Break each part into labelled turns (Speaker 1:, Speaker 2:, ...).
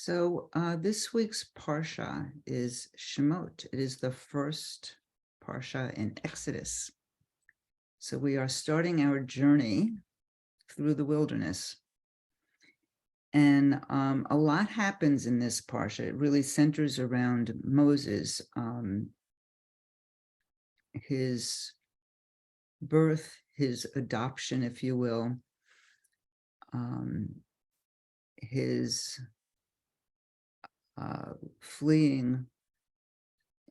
Speaker 1: This week's Parsha is Shemot. It is the first Parsha in Exodus. So we are starting our journey through the wilderness. And a lot happens in this Parsha. It really centers around Moses, his birth, his adoption, if you will, his fleeing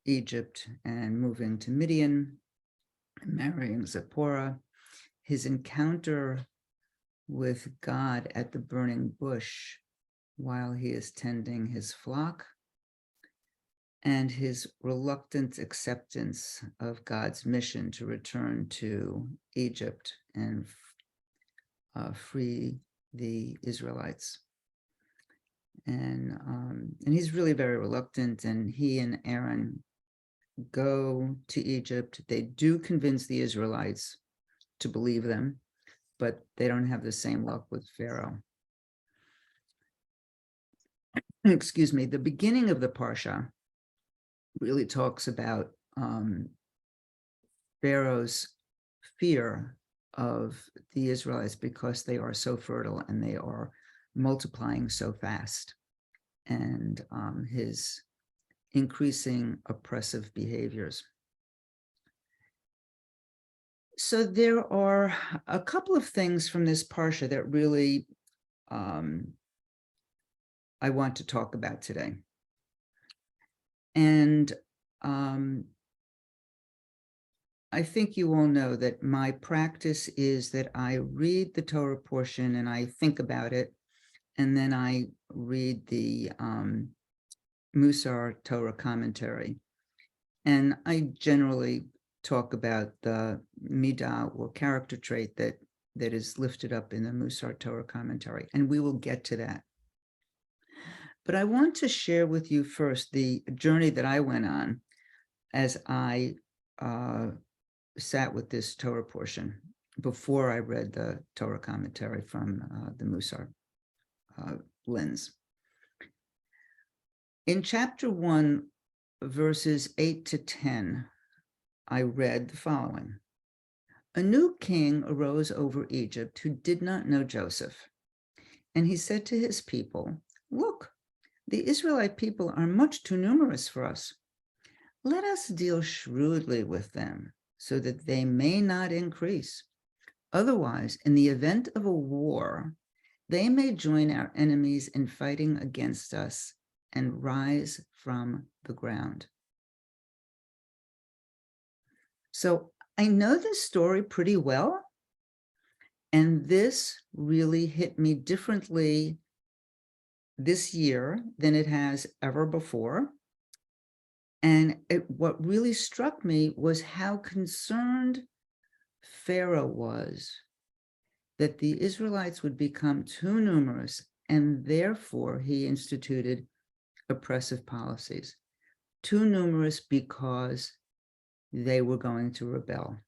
Speaker 1: Egypt and moving to Midian, marrying Zipporah, his encounter with God at the burning bush while he is tending his flock, and his reluctant acceptance of God's mission to return to Egypt and free the Israelites. And he's really very reluctant, and he and Aaron go to Egypt. They do convince the Israelites to believe them, but they don't have the same luck with Pharaoh. Excuse me. The beginning of the Parsha really talks about Pharaoh's fear of the Israelites because they are so fertile and they are multiplying so fast, and his increasing oppressive behaviors. So there are a couple of things from this Parsha that really I want to talk about today. And I think you all know that my practice is that I read the Torah portion and I think about it, and then I read the Musar Torah commentary. And I generally talk about the midah or character trait that is lifted up in the Musar Torah commentary, and we will get to that. But I want to share with you first the journey that I went on as I sat with this Torah portion before I read the Torah commentary from the Musar lens. In chapter 1, verses 8 to 10, I read the following. A new king arose over Egypt who did not know Joseph. And he said to his people, "Look, the Israelite people are much too numerous for us. Let us deal shrewdly with them so that they may not increase. Otherwise, in the event of a war, they may join our enemies in fighting against us and rise from the ground." So I know this story pretty well, and this really hit me differently this year than it has ever before. And what really struck me was how concerned Pharaoh was that the Israelites would become too numerous, and therefore he instituted oppressive policies. Too numerous because they were going to rebel.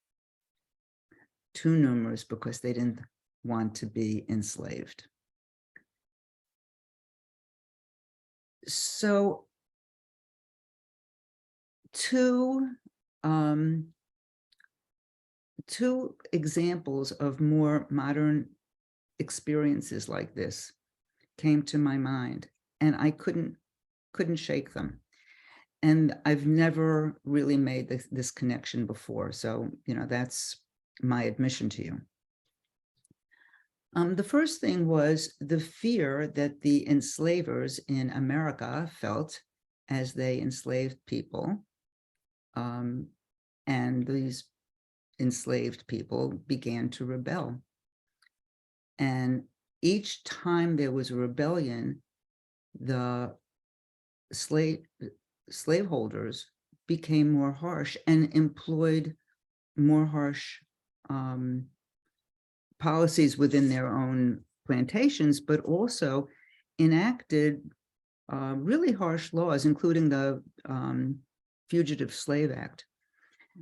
Speaker 1: Too numerous because they didn't want to be enslaved. So two examples of more modern experiences like this came to my mind, and I couldn't shake them. And I've never really made this connection before. So, that's my admission to you. The first thing was the fear that the enslavers in America felt as they enslaved people. And these enslaved people began to rebel. And each time there was a rebellion, the slaveholders became more harsh and employed more harsh policies within their own plantations, but also enacted really harsh laws, including the Fugitive Slave Act.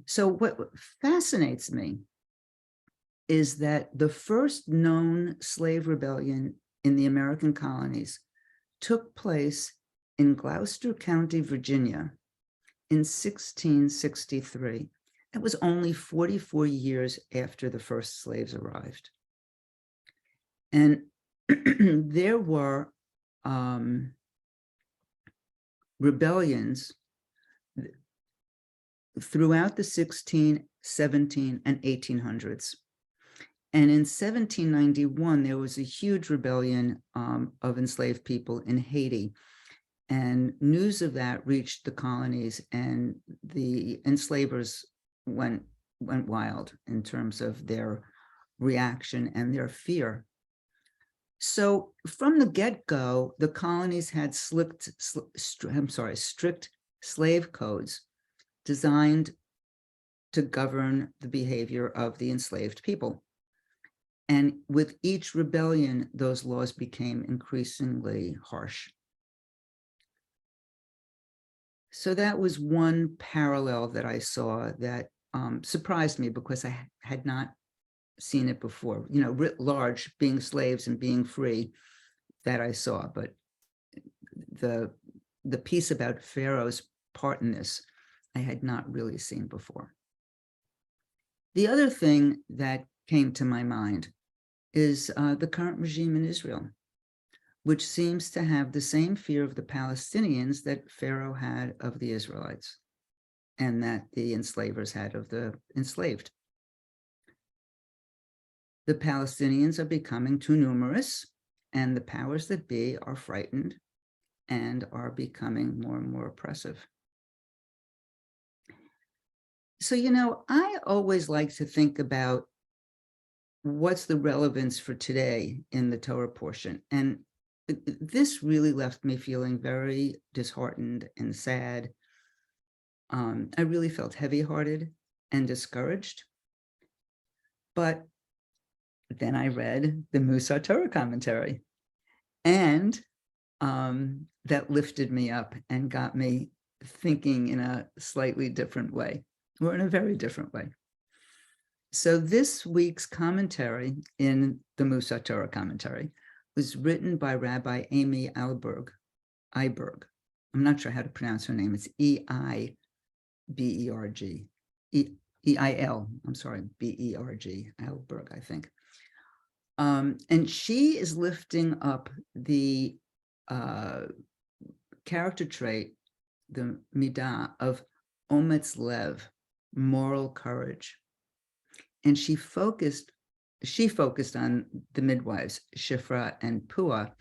Speaker 1: So what fascinates me is that the first known slave rebellion in the American colonies took place in Gloucester County, Virginia in 1663. It was only 44 years after the first slaves arrived. And there were rebellions throughout the 16, 17, and 1800s. And in 1791, there was a huge rebellion of enslaved people in Haiti. And news of that reached the colonies, and the enslavers went wild in terms of their reaction and their fear. So from the get-go, the colonies had strict slave codes designed to govern the behavior of the enslaved people. And with each rebellion, those laws became increasingly harsh. So that was one parallel that I saw that surprised me, because I had not seen it before. You know, writ large, being slaves and being free, that I saw, but the piece about Pharaoh's part in this, I had not really seen before. The other thing that came to my mind is the current regime in Israel, which seems to have the same fear of the Palestinians that Pharaoh had of the Israelites, and that the enslavers had of the enslaved. The Palestinians are becoming too numerous, and the powers that be are frightened and are becoming more and more oppressive. So, you know, I always like to think about what's the relevance for today in the Torah portion. And this really left me feeling very disheartened and sad. I really felt heavy-hearted and discouraged. But then I read the Musar Torah commentary, and that lifted me up and got me thinking in a slightly different way, or in a very different way. So this week's commentary in the Musar Torah commentary was written by Rabbi Amy Eilberg. I'm not sure how to pronounce her name. It's E-I-B-E-R-G. E-I-L, I'm sorry, B-E-R-G, Eilberg, I think. And she is lifting up the character trait, the midah of ometz lev, moral courage. And she focused on the midwives, Shifra and Puah,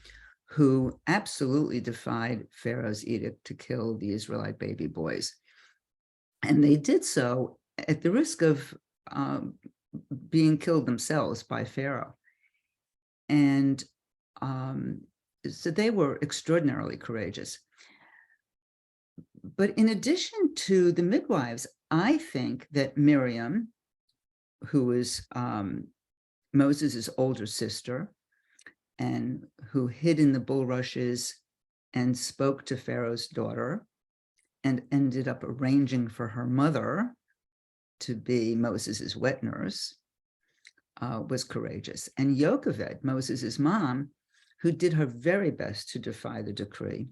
Speaker 1: who absolutely defied Pharaoh's edict to kill the Israelite baby boys. And they did so at the risk of being killed themselves by Pharaoh. And so they were extraordinarily courageous. But in addition to the midwives, I think that Miriam, who is Moses' older sister, and who hid in the bulrushes and spoke to Pharaoh's daughter, and ended up arranging for her mother to be Moses' wet nurse, was courageous. And Yocheved, Moses' mom, who did her very best to defy the decree.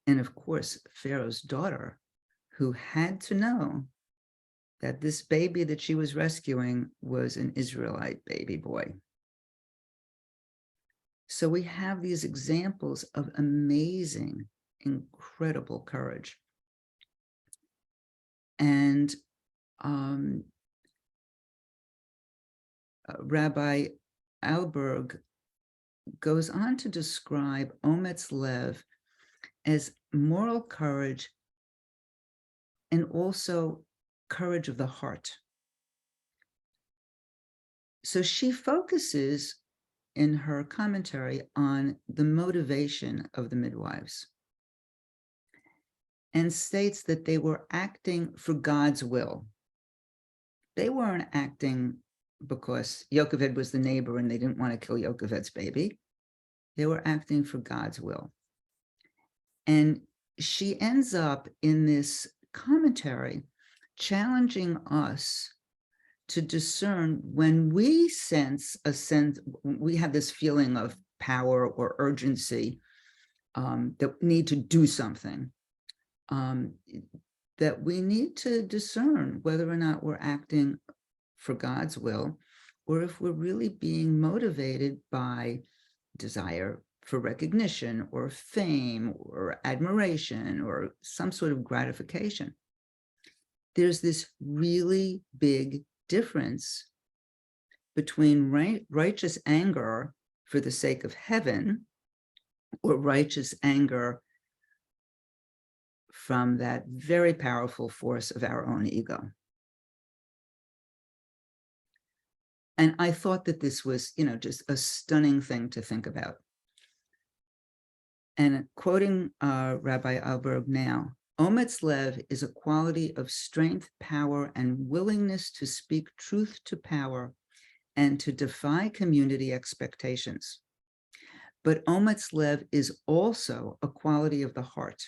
Speaker 1: And of course, Pharaoh's daughter, who had to know that this baby that she was rescuing was an Israelite baby boy. So we have these examples of amazing, incredible courage. And Rabbi Eilberg goes on to describe ometz lev as moral courage and also courage of the heart. So she focuses in her commentary on the motivation of the midwives, and states that they were acting for God's will. They weren't acting because Yocheved was the neighbor and they didn't want to kill Yocheved's baby. They were acting for God's will. And she ends up in this commentary challenging us to discern when we we have this feeling of power or urgency that need to do something, that we need to discern whether or not we're acting for God's will, or if we're really being motivated by desire for recognition or fame or admiration or some sort of gratification. There's this really big difference between righteous anger for the sake of heaven, or righteous anger from that very powerful force of our own ego. And I thought that this was, just a stunning thing to think about. And quoting Rabbi Alberg now, Ometz Lev is a quality of strength, power, and willingness to speak truth to power and to defy community expectations. But Ometz Lev is also a quality of the heart,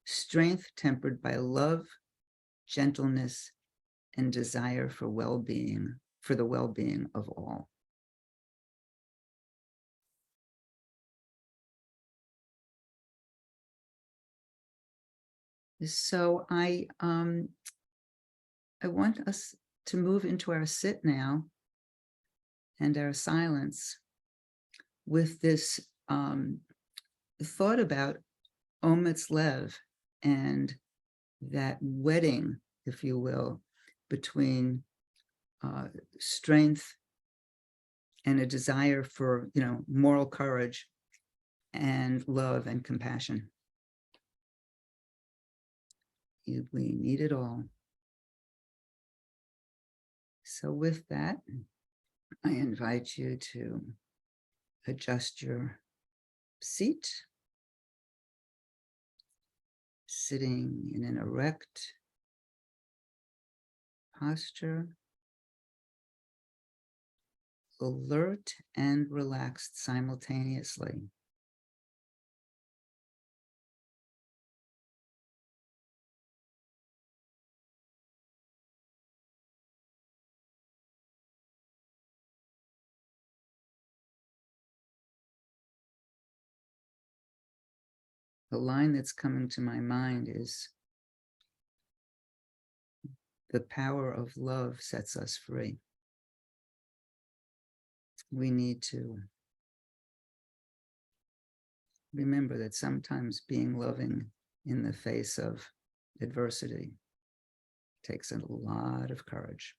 Speaker 1: strength tempered by love, gentleness, and desire for well-being, for the well-being of all. So I want us to move into our sit now and our silence with this thought about Ometz Lev and that wedding, if you will, between strength and a desire for, moral courage and love and compassion. We need it all. So with that, I invite you to adjust your seat, sitting in an erect posture, alert and relaxed simultaneously. The line that's coming to my mind is, the power of love sets us free. We need to remember that sometimes being loving in the face of adversity takes a lot of courage.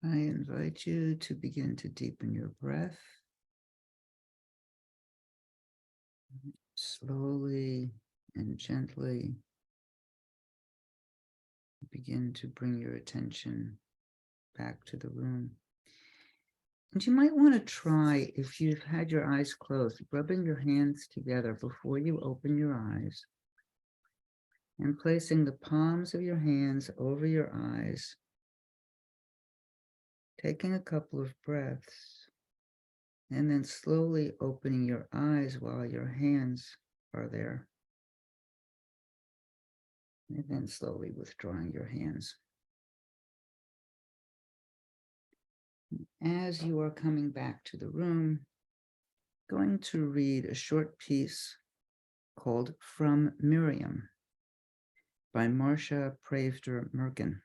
Speaker 1: I invite you to begin to deepen your breath. Slowly and gently begin to bring your attention back to the room. And you might want to try, if you've had your eyes closed, rubbing your hands together before you open your eyes and placing the palms of your hands over your eyes, taking a couple of breaths, and then slowly opening your eyes while your hands are there, and then slowly withdrawing your hands. As you are coming back to the room, going to read a short piece called From Miriam by Marcia Pravder Merkin.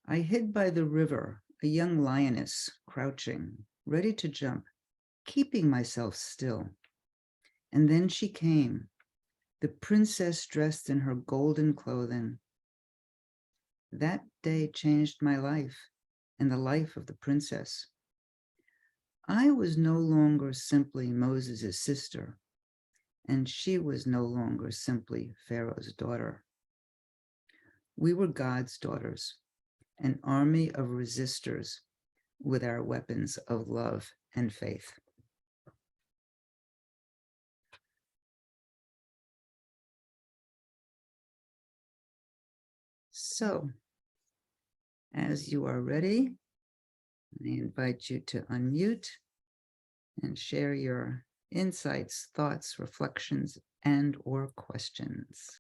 Speaker 1: I hid by the river, a young lioness crouching, ready to jump, keeping myself still. And then she came, the princess dressed in her golden clothing. That day changed my life and the life of the princess. I was no longer simply Moses' sister, and she was no longer simply Pharaoh's daughter. We were God's daughters, an army of resistors with our weapons of love and faith. So, as you are ready, I invite you to unmute and share your insights, thoughts, reflections, and/or questions.